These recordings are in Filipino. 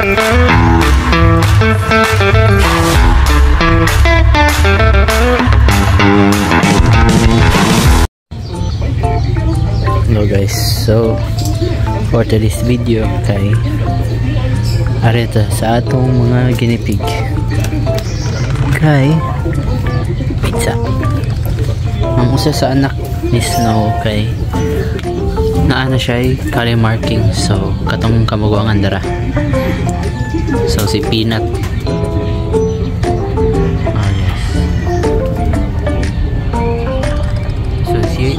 Hello guys, so for today's video kay areta sa atong mga ginipig kay pizza. Ang usa sa anak ni Snow kay naana siya kali marking, so katong kamaguangan dara. So si Peanut,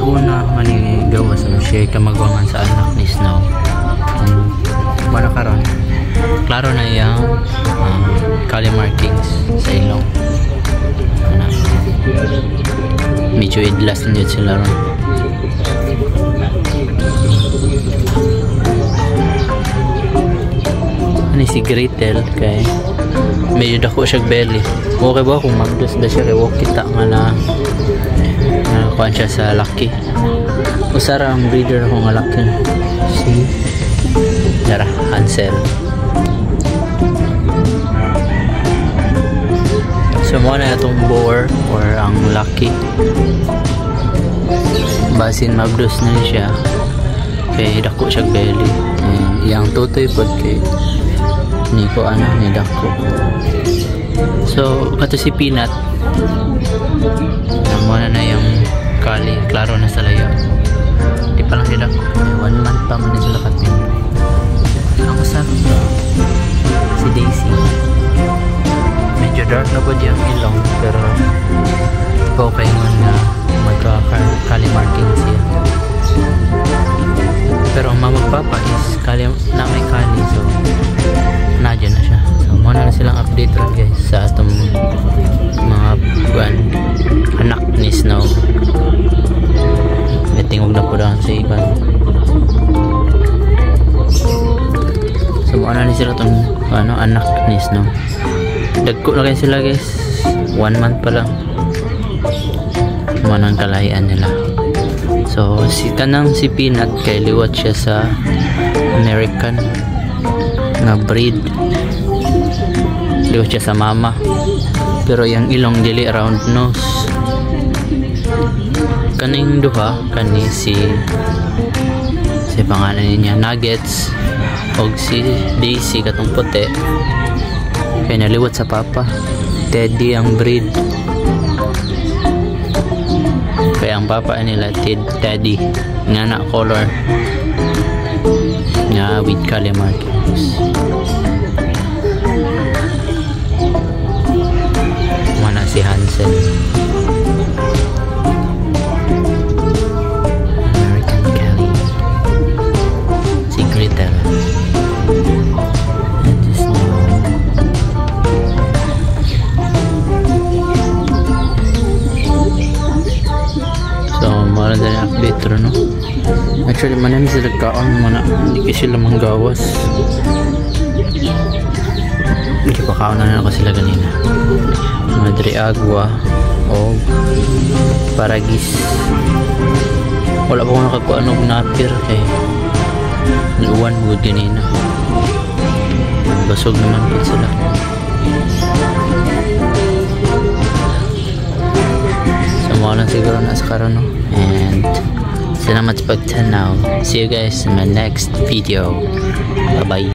una manigawa sa siya kamagwangan sa anak ni Snow. Para karon klaro na yung color markings sa ilong. Medyo idlas na sila ron. Ano si Gretel kay medyo dako siya belly. Okay ba kung magdos na siya kay wak kita nga na kuhan siya sa laki. Usara ang breeder akong laki, si Dara Hansel. So mo na itong boar or ang laki, basin magdos na siya kay dako siya belly. Yang tutoy pod kay ni ko ni dako. So kato si Peanut, muna na yung kali, klaro na sa layo. Di pa lang sila 1 month pa man sila kapin. Ang usap si Daisy, medyo dark na po diyang ilong, pero okay man na magka-kali marking siya. Pero ang mamagpapa is kali na may kali, so nadyan na siya. So muna na silang update rin guys sa atong mga anak ni Snow. Natingog na po lang sa ikan. So muna na sila itong anak ni Snow. Dagko na kayo sila guys, 1 month pa lang muna ang kalahian nila. So si Peanut kay liwat siya sa American nga breed. Liwat siya sa mama, pero yung ilong dili around nose. Kaning duha kani si pangalan niya Nuggets og si Daisy katong puti kay naliwat sa papa. Teddy ang breed, kaya ang papa nila Teddy nga na color nga with color markings. Mana si Hansel, American Kelly, si Gretel, and si Snow. So mara na update ro no. Actually manan sila kaon mana, hindi sila manggawas. Hindi pa kaon na ako sila ganina. Madre Agua o Paragis. Wala pa ko nakakuha ng napir kay luwan mo ganina. Basog naman po sila. So mga lang siguro na sa karon, no? And salamat sa pagtanaw. See you guys in my next video. Bye bye.